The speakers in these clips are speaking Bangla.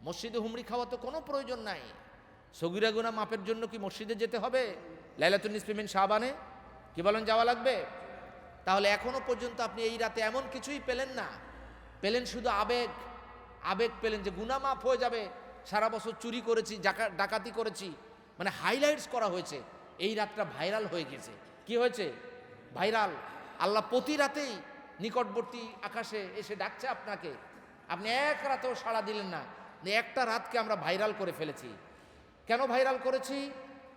মসজিদে হুমড়ি খাওয়া তো কোনো প্রয়োজন নাই। সগীরা গুনাহ মাপের জন্য কি মসজিদে যেতে হবে লাইলাতুন নিসফি মিন শাবানে? কি বলেন, যাওয়া লাগবে? তাহলে এখনো পর্যন্ত আপনি এই রাতে এমন কিছুই পেলেন না, পেলেন শুধু আবেগ। আবেগ পেলেন যে গুনাহ মাফ হয়ে যাবে, সারা বছর চুরি করেছি, ডাকাতি করেছি, মানে হাইলাইটস করা হয়েছে। এই রাতটা ভাইরাল হয়ে গেছে। কি হয়েছে? ভাইরাল। আল্লাহ প্রতি রাতেই নিকটবর্তী আকাশে এসে ডাকছে আপনাকে, আপনি এক রাতেও সাড়া দিলেন না। একটা রাতকে আমরা ভাইরাল করে ফেলেছি। কেন ভাইরাল করেছি?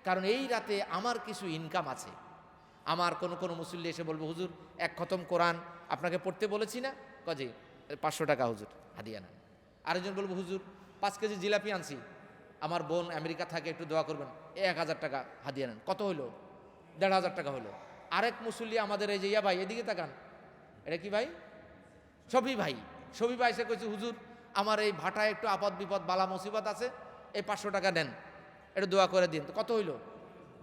কারণ এই রাতে আমার কিছু ইনকাম আছে। আমার কোনো মুসল্লি এসে বলবো, হুজুর এক খতম কোরআন আপনাকে পড়তে বলেছি না, কাজে 500 টাকা হুজুর হাদিয়া নেন। আরেকজন বলবো, হুজুর 5 কেজি জিলাপি আনছি, আমার বোন আমেরিকা থাকে, একটু দোয়া করবেন, 1000 টাকা হাদিয়া নেন। কত হইলো? 1500 টাকা হলো। আরেক মুসল্লি আমাদের এই যে ইয়া ভাই, এদিকে তাকান, এটা কি ভাই? সবই ভাই। সবই ভাই এসে কইছে, হুজুর আমার এই ভাটায় একটু আপদ বিপদ বালা মুসিবত আছে, এই 500 টাকা দেন, একটু দোয়া করে দিন। তো কত হইলো?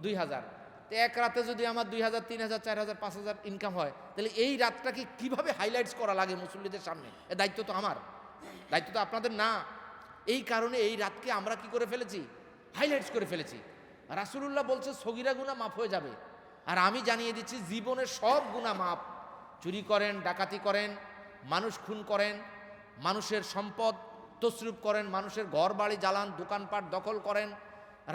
2000। তো এক রাতে যদি আমার 2000, 3000, 4000, 5000 ইনকাম হয়, তাহলে এই রাতটাকে কিভাবে হাইলাইটস করা লাগে মুসল্লিদের সামনে? এর দায়িত্ব তো আমার, দায়িত্ব তো আপনাদের না। এই কারণে এই রাতকে আমরা কি করে ফেলেছি? হাইলাইটস করে ফেলেছি। রাসূলুল্লাহ বলছে সগীরা গুনাহ মাফ হয়ে যাবে, আর আমি জানিয়ে দিচ্ছি জীবনের সব গুনাহ মাফ। চুরি করেন, ডাকাতি করেন, মানুষ খুন করেন, মানুষের সম্পদ তসরুপ করেন, মানুষের ঘর বাড়ি জ্বালান, দোকানপাট দখল করেন,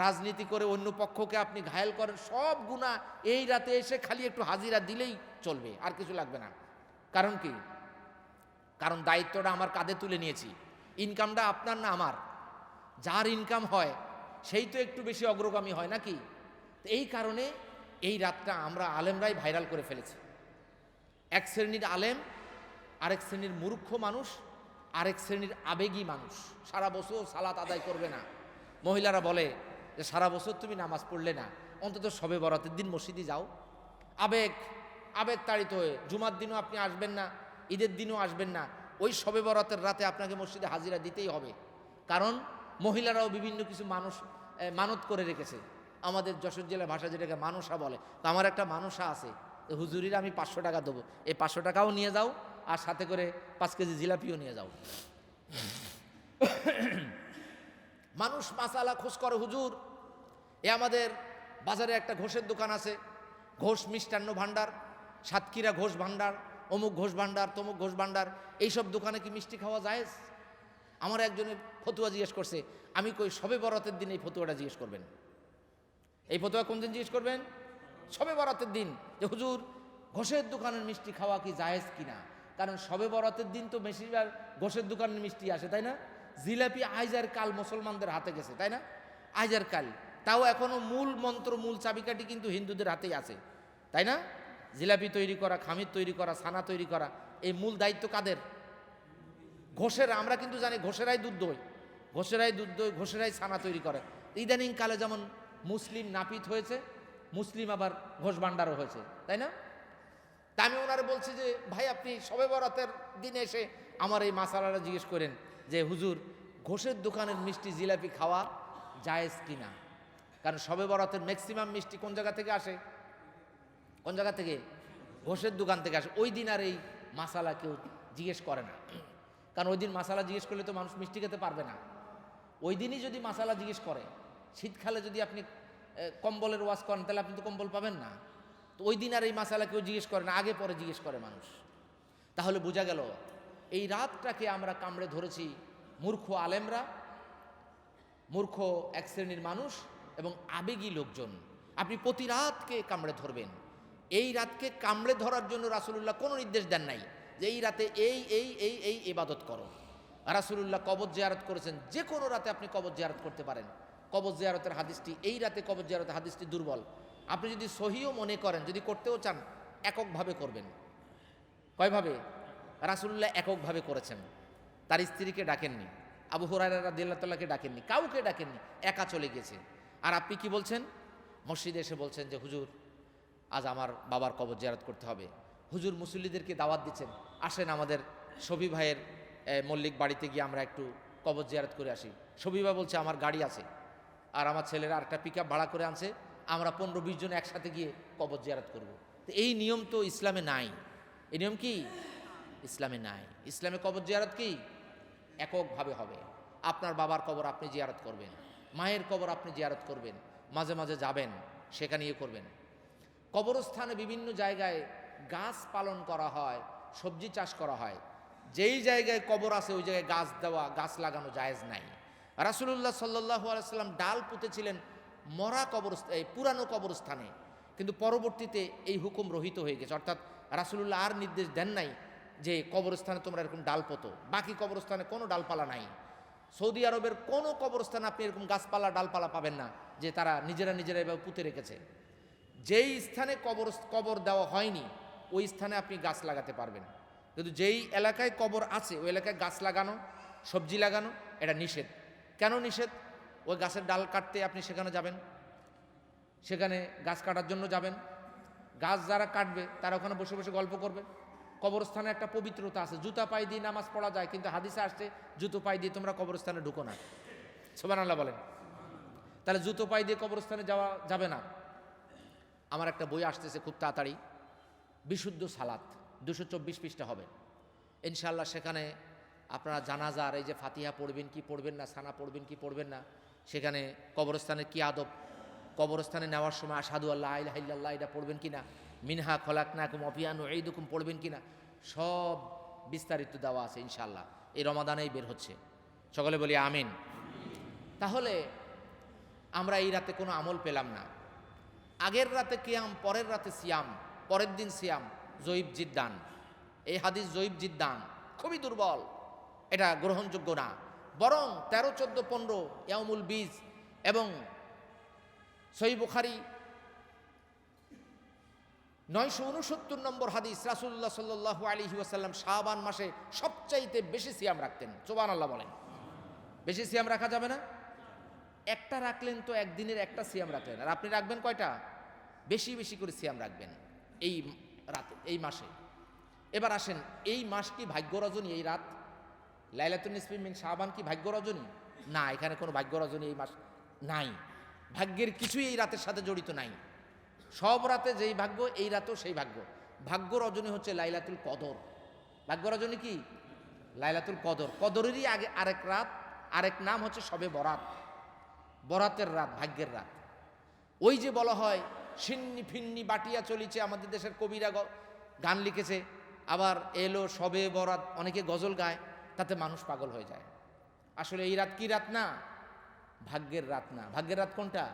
রাজনীতি করে অন্য পক্ষকে আপনি ঘায়েল করেন, সব গুনাহ এই রাতে এসে খালি একটু হাজিরা দিলেই চলবে, আর কিছু লাগবে না। কারণ কি? কারণ দায়িত্বটা আমার কাঁধে তুলে নিয়েছি। ইনকামটা আপনার না আমার। যার ইনকাম হয় সেই তো একটু বেশি অগ্রগামী হয় নাকি? এই কারণে এই রাতটা আমরা আলেমরাই ভাইরাল করে ফেলেছি। এক শ্রেণীর আলেম, আরেক শ্রেণীর মূর্খ মানুষ, আরেক শ্রেণীর আবেগী মানুষ সারা বছর সালাত আদায় করবে না। মহিলারা বলে যে সারা বছর তুমি নামাজ পড়লে না, অন্তত শবে বরাতের দিন মসজিদে যাও। আবেগ তাড়িত হয়ে জুমার দিনও আপনি আসবেন না, ঈদের দিনও আসবেন না, ওই শবে বরাতের রাতে আপনাকে মসজিদে হাজিরা দিতেই হবে। কারণ মহিলারাও বিভিন্ন কিছু মানত করে রেখেছে। আমাদের যশোর জেলার ভাষা যেটাকে মানসা বলে, তো আমার একটা মানসা আছে, হুজুরির আমি 500 টাকা দেবো, এই 500 টাকাও নিয়ে যাও, আর সাথে করে 5 কেজি জিলাপিও নিয়ে যাও। মানুষ মাসালা খোঁজ করে, হুজুর আমাদের বাজারে একটা ঘোষের দোকান আছে, ঘোষ মিষ্টান্ন ভাণ্ডার, সাতক্ষীরা ঘোষ ভাণ্ডার, অমুক ঘোষ ভাণ্ডার, তমুক ঘোষ ভাণ্ডার, এইসব দোকানে কি মিষ্টি খাওয়া জায়েজ? আমার একজনের ফতুয়া জিজ্ঞেস করছে, আমি কই শবে বরাতের দিন এই ফতুয়াটা জিজ্ঞেস করবেন। এই ফতুয়া কোন দিন জিজ্ঞেস করবেন? শবে বরাতের দিন, যে হুজুর ঘোষের দোকানের মিষ্টি খাওয়া কি জায়েজ কিনা। কারণ শবে বরাতের দিন তো বেশিরভাগ ঘোষের দোকানের মিষ্টি আসে, তাই না? জিলাপি আইজার কাল মুসলমানদের হাতে গেছে, তাই না? আইজার কাল, তাও এখনো মূল মন্ত্র, মূল চাবিকাঠি কিন্তু হিন্দুদের হাতেই আছে, তাই না? জিলাপি তৈরি করা, খামির তৈরি করা, ছানা তৈরি করা, এই মূল দায়িত্ব কাদের? ঘোষেরা। আমরা কিন্তু জানি ঘোষেরাই দুধ দই, ঘোষেরাই ছানা তৈরি করে। ইদানিং কালে যেমন মুসলিম নাপিত হয়েছে, মুসলিম আবার ঘোষ ভাণ্ডারও হয়েছে, তাই না? তা আমি ওনারে বলছি যে ভাই আপনি শবে বরাতের দিনে এসে আমার এই মাসালাটা জিজ্ঞেস করেন যে হুজুর ঘোষের দোকানের মিষ্টি জিলাপি খাওয়া জায়েজ কিনা। কারণ শবে বরাতের ম্যাক্সিমাম মিষ্টি কোন জায়গা থেকে আসে? কোন জায়গা থেকে? ঘোষের দোকান থেকে আসে। ওই দিন আর এই মাসালা কেউ জিজ্ঞেস করে না, কারণ ওই দিন মাসালা জিজ্ঞেস করলে তো মানুষ মিষ্টি খেতে পারবে না। ওই দিনই যদি মাসালা জিজ্ঞেস করে, শীতকালে যদি আপনি কম্বলের ওয়াজ করেন তাহলে আপনি তো কম্বল পাবেন না। তো ওই দিন আর এই মাসালা কেউ জিজ্ঞেস করে না, আগে পরে জিজ্ঞেস করে মানুষ। তাহলে বোঝা গেল এই রাতটাকে আমরা কামড়ে ধরেছি মূর্খ আলেমরা, মূর্খ এক শ্রেণীর মানুষ এবং আবেগী লোকজন। আপনি প্রতি রাতকে কামড়ে ধরবেন। এই রাতকে কামড়ে ধরার জন্য রাসূলুল্লাহ কোনো নির্দেশ দেন নাই যে এই রাতে এই ইবাদত করো। রাসূলুল্লাহ কবর জিয়ারত করেছেন, যে কোনো রাতে আপনি কবর জিয়ারত করতে পারেন। কবর জিয়ারতের হাদিসটি, এই রাতে কবর জিয়ারতের হাদিসটি দুর্বল। আপনি যদি সহিও মনে করেন, যদি করতেও চান, এককভাবে করবেন। কয়ভাবে? রাসূলুল্লাহ এককভাবে করেছেন, তার স্ত্রীকে ডাকেননি, আবু হুরায়রা রাদিয়াল্লাহু তাআলাকে ডাকেননি, কাউকে ডাকেননি, একা চলে গেছে। আর আপনি কি বলছেন? মসজিদে এসে বলছেন যে হুজুর আজ আমার বাবার কবর জিয়ারত করতে হবে। হুজুর মুসল্লিদেরকে দাওয়াত দিচ্ছেন, আসেন আমাদের শফি ভাইয়ের মল্লিক বাড়িতে গিয়ে আমরা একটু কবর জিয়ারত করে আসি। শফি ভাই বলছে আমার গাড়ি আছে, আর আমার ছেলেরা আরেকটা পিকআপ ভাড়া করে আনছে, আমরা 15-20 জন একসাথে গিয়ে কবর জিয়ারত করব। তো এই নিয়ম তো ইসলামে নাই। এই নিয়ম কি ইসলামে নাই? ইসলামে কবর জিয়ারত কি এককভাবে হবে। আপনার বাবার কবর আপনি জিয়ারত করবেন, মায়ের কবর আপনি জিয়ারত করবেন, মাঝে মাঝে যাবেন, সেখানে করবেন। কবরস্থানে বিভিন্ন জায়গায় গাছ পালন করা হয়, সবজি চাষ করা হয়। যেই জায়গায় কবর আছে ওই জায়গায় গাছ দেওয়া, গাছ লাগানো জায়েজ নাই। রাসূলুল্লাহ সাল্লাল্লাহু আলাইহি সাল্লাম ডাল পুঁতেছিলেন মরা পুরানো কবরস্থানে, কিন্তু পরবর্তীতে এই হুকুম রহিত হয়ে গেছে, অর্থাৎ রাসূলুল্লাহ আর নির্দেশ দেন নাই যে কবরস্থানে তোমরা এরকম ডাল পোতো। বাকি কবরস্থানে কোনো ডালপালা নাই। সৌদি আরবের কোনো কবরস্থানে আপনি এরকম গাছপালা ডালপালা পাবেন না যে তারা নিজেরা এভাবে পুঁতে রেখেছে। যেই স্থানে কবর দেওয়া হয়নি ওই স্থানে আপনি গাছ লাগাতে পারবেন, কিন্তু যেই এলাকায় কবর আছে ওই এলাকায় গাছ লাগানো, সবজি লাগানো এটা নিষেধ। কেন নিষেধ? ওই গাছের ডাল কাটতে আপনি সেখানে যাবেন, সেখানে গাছ কাটার জন্য যাবেন, গাছ যারা কাটবে তারা ওখানে বসে বসে গল্প করবে। কবরস্থানে একটা পবিত্রতা আছে, জুতা পায়ে দিয়ে নামাজ পড়া যায়, কিন্তু হাদিসে আসছে জুতো পায়ে দিয়ে তোমরা কবরস্থানে ঢুকো না। সুবহানাল্লাহ বলেন। তাহলে জুতো পায়ে দিয়ে কবরস্থানে যাওয়া যাবে না। আমার একটা বই আসতেছে খুব তাড়াতাড়ি, বিশুদ্ধ সালাত, 224 পৃষ্ঠা হবে ইনশাআল্লাহ। সেখানে আপনারা জানাজার এই যে ফাতিহা পড়বেন কি পড়বেন না, সানা পড়বেন কি পড়বেন না, সেখানে কবরস্থানের কি আদব, কবরস্থানে নেওয়ার সময় আশহাদু আল্লা ইলাহা ইল্লাল্লাহ এটা পড়বেন কিনা, মিনহা খলাকনাকুম ওয়া ফিহা নুঈদুকুম পড়বেন কিনা, সব বিস্তারিত দেওয়া আছে ইনশাআল্লাহ। এই রমাদানেই বের হচ্ছে, সকলে বলি আমিন। তাহলে আমরা এই রাতে কোনো আমল পেলাম না। আগের রাতে কিয়াম, পরের রাতে সিয়াম, পরের দিন সিয়াম, জয়ীব জিদ্দান। এই হাদিস জয়ীব জিদ্দান, খুবই দুর্বল, এটা গ্রহণযোগ্য না। বরং 13, 14, 15 ইয়াউমুল বীজ এবং সহিহ বুখারী 969 নম্বর হাদিস, রাসূলুল্লাহ সাল্লাল্লাহু আলাইহি ওয়াসাল্লাম শাবান মাসে সবচাইতে বেশি সিয়াম রাখতেন। সুবহানাল্লাহ বলেন। বেশি সিয়াম রাখা যাবে না? একটা রাখলেন তো একদিনের একটা সিয়াম রাখলেন, আর আপনি রাখবেন কয়টা? বেশি বেশি করে সিয়াম রাখবেন এই রাতে, এই মাসে। এবার আসেন, এই মাস কি ভাগ্য রজনী? এই রাত লাইলাতুন নিসফি মিন শাবান কি ভাগ্য রজনী? না, এখানে কোনো ভাগ্য রজনী এই মাস নাই। ভাগ্যের কিছুই এই রাতের সাথে জড়িত নাই। সব রাতে যেই ভাগ্য এই রাতেও সেই ভাগ্য। ভাগ্য রজনী হচ্ছে লাইলাতুল কদর। ভাগ্য রজনী কি? লাইলাতুল কদর। কদরেরই আগে আরেক রাত, আরেক নাম হচ্ছে শবে বরাত। বরাতের রাত, ভাগ্যের রাত। ওই যে বলা হয় সিন্নি ফিন্নি বাটিয়া চলিছে, আমাদের দেশের কবিরা গান লিখেছে, আবার এলো শবে বরাত, অনেকে গজল গায়, তাতে মানুষ পাগল হয়ে যায়। আসলে এই রাত কি রাত না? ভাগ্যের রাত না। ভাগ্যের রাত কোনটা?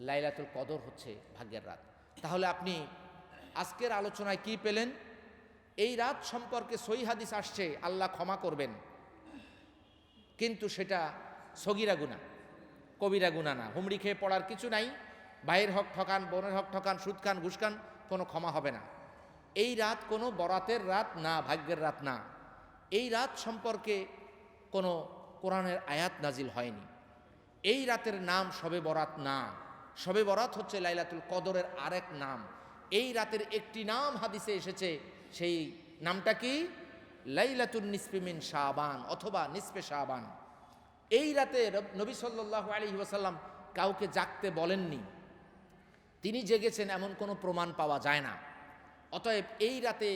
লাইলাতুল কদর হচ্ছে ভাগ্যের রাত। তাহলে আপনি আজকের আলোচনায় কি পেলেন? এই রাত সম্পর্কে সহিহ হাদিস আসছে আল্লাহ ক্ষমা করবেন, কিন্তু সেটা সগীরা গুনাহ, কবিরা গুনাহ না। হুমড়ি খেয়ে পড়ার কিছু নাই। ভাইয়ের হক ঠকান, বোনের হক ঠকান, সুদ খান, ঘুষ খান, কোনো ক্ষমা হবে না। এই রাত কোনো বরাতের রাত না, ভাগ্যের রাত না। এই রাত সম্পর্কে কোনো কোরআনের আয়াত নাজিল হয়নি। এই রাতের নাম শবে বরাত না। শবে বরাত হচ্ছে লাইলাতুল কদরের আরেক নাম। এই রাতের একটি নাম হাদিসে এসেছে, সেই নামটা কি? লাইলাতুন নিসফি মিন শাবান অথবা নিসফে শাবান। এই রাতে নবী সাল্লাল্লাহু আলাইহি ওয়াসাল্লাম কাউকে জাগতে বলেননি, তিনি জেগেছেন এমন কোনো প্রমাণ পাওয়া যায় না। অতএব এই রাতে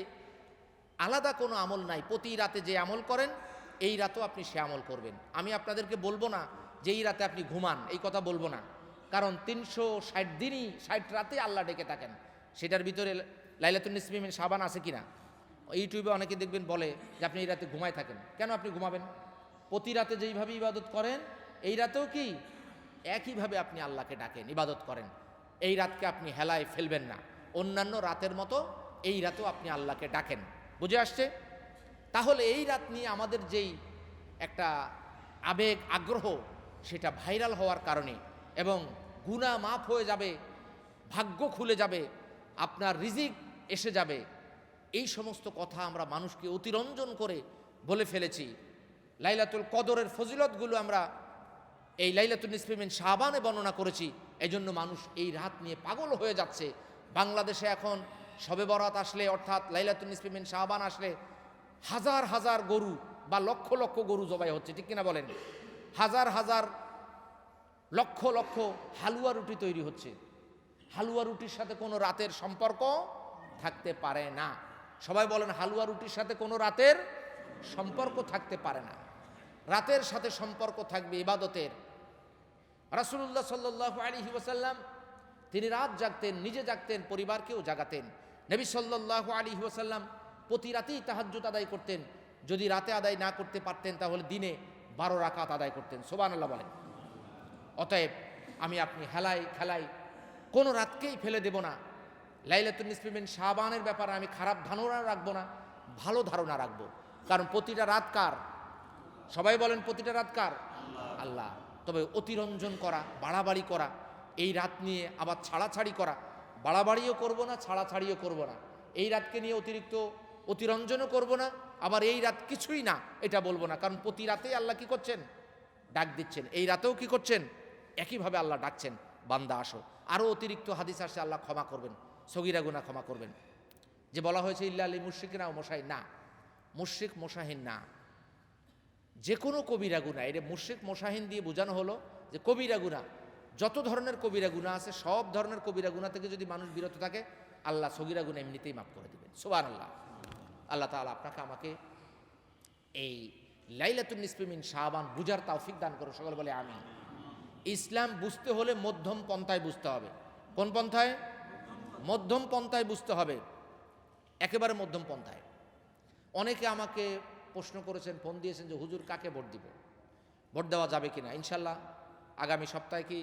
আলাদা কোনো আমল নাই। প্রতি রাতে যে আমল করেন এই রাতেও আপনি সে আমল করবেন। আমি আপনাদেরকে বলবো না যে এই রাতে আপনি ঘুমান, এই কথা বলবো না, কারণ 360 দিনই 60 রাতে আল্লাহ ডেকে থাকেন। সেটার ভিতরে লাইলাতুন নিসফি মিন শাবান আছে কিনা? ইউটিউবে অনেকে দেখবেন বলে যে আপনি এই রাতে ঘুমায় থাকেন। কেন আপনি ঘুমাবেন? প্রতি রাতে যেইভাবে ইবাদত করেন এই রাতেও কি একইভাবে আপনি আল্লাহকে ডাকেন, ইবাদত করেন। এই রাতকে আপনি হেলায় ফেলবেন না। অন্যান্য রাতের মতো এই রাতেও আপনি আল্লাহকে ডাকেন। বুঝে আসছে? তাহলে এই রাত নিয়ে আমাদের যেই একটা আবেগ, আগ্রহ, সেটা ভাইরাল হওয়ার কারণে, এবং গুনাহ মাফ হয়ে যাবে, ভাগ্য খুলে যাবে, আপনার রিজিক এসে যাবে, এই সমস্ত কথা আমরা মানুষকে অতিরঞ্জন করে বলে ফেলেছি। লাইলাতুল কদরের ফজিলতগুলো আমরা এই লাইলাতুন নিসফি মিন শাবানে বর্ণনা করেছি। এজন্য মানুষ এই রাত নিয়ে পাগল হয়ে যাচ্ছে। বাংলাদেশে এখন শবে বরাত আসলে, অর্থাৎ লাইলাতুন নিসফি মিন শাবান আসলে হাজার হাজার গরু বা লক্ষ লক্ষ গরু জবাই হচ্ছে, ঠিক কিনা বলেন? হাজার হাজার লক্ষ লক্ষ হালুয়া রুটি তৈরি হচ্ছে। হালুয়া রুটির সাথে কোনো রাতের সম্পর্ক থাকতে পারে না। সবাই বলেন হালুয়া রুটির সাথে কোনো রাতের সম্পর্ক থাকতে পারে না। রাতের সাথে সম্পর্ক থাকবে ইবাদতের। রাসূলুল্লাহ সাল্লাল্লাহু আলাইহি ওয়াসাল্লাম তিনি রাত জাগতেন, নিজে জাগতেন, পরিবারকেও জাগাতেন। নবী সাল্লাল্লাহু আলাইহি ওয়াসাল্লাম প্রতি রাতেই তাহাজ্জুদ আদায় করতেন। যদি রাতে আদায় না করতে পারতেন তাহলে দিনে 12 রাকাত আদায় করতেন। সুবহানাল্লাহ বলেন। অতএব আমি আপনি হেলাই খেলাই কোনো রাতকেই ফেলে দেব না। লাইলাতুন নিসফি মিন শাবানের ব্যাপারে আমি খারাপ ধারণা রাখবো না, ভালো ধারণা রাখবো। কারণ প্রতিটা রাত কার? সবাই বলেন প্রতিটা রাত কার? আল্লাহ। তবে অতিরঞ্জন করা, বাড়াবাড়ি করা, এই রাত নিয়ে আবার ছাড়াছাড়ি করা, বাড়াবাড়িও করব না, ছাড়াছাড়িও করব না। এই রাতকে নিয়ে অতিরিক্ত অতিরঞ্জনও করব না, আবার এই রাত কিছুই না এটা বলবো না। কারণ প্রতি রাতেই আল্লাহ কি করছেন? ডাক দিচ্ছেন। এই রাতেও কি করছেন? একইভাবে আল্লাহ ডাকছেন, বান্দা আসো। আরও অতিরিক্ত হাদিস আসে আল্লাহ ক্ষমা করবেন, সগীরা গুনাহ ক্ষমা করবেন। যে বলা হয়েছে ইল্লা আলী মুশরিকিনা ও মুশাহিন, না, মুশরিক মুশাহিন না, যে কোনো কবিরা গুনাহ। এটা মুশরিক মুশাহিন দিয়ে বোঝানো হলো যে কবিরা গুনাহ, যত ধরনের কবিরা গুনাহ আছে সব ধরনের কবিরা গুনাহ থেকে যদি মানুষ বিরত থাকে আল্লাহ সগীরা গুনাহ এমনিতেই মাফ করে দিবেন। সুবহানাল্লাহ। আল্লাহ তাআলা আপনাকে আমাকে এই লাইলাতুন নিসফি মিন শাবান বুঝার তৌফিক দান করুন। সকলে বলে আমিন। ইসলাম বুঝতে হলে মধ্যম পন্থায় বুঝতে হবে। কোন পন্থায়? মধ্যম পন্থায় বুঝতে হবে, একেবারে মধ্যম পন্থায়। অনেকে আমাকে প্রশ্ন করেছেন, ফোন দিয়েছেন যে হুজুর কাকে ভোট দিব, ভোট দেওয়া যাবে কিনা। ইনশাল্লাহ আগামী সপ্তাহে কি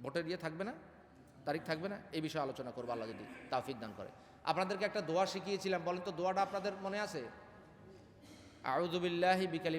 ভোটের ইয়ে থাকবে না, তারিখ থাকবে না, এই বিষয়ে আলোচনা করবো আল্লাহ যদি তৌফিক দান করে। আপনাদেরকে একটা দোয়া শিখিয়েছিলাম, বলেন তো দোয়াটা আপনাদের মনে আছে? আউযু বিল্লাহি বিকালিমাতিল্লাহি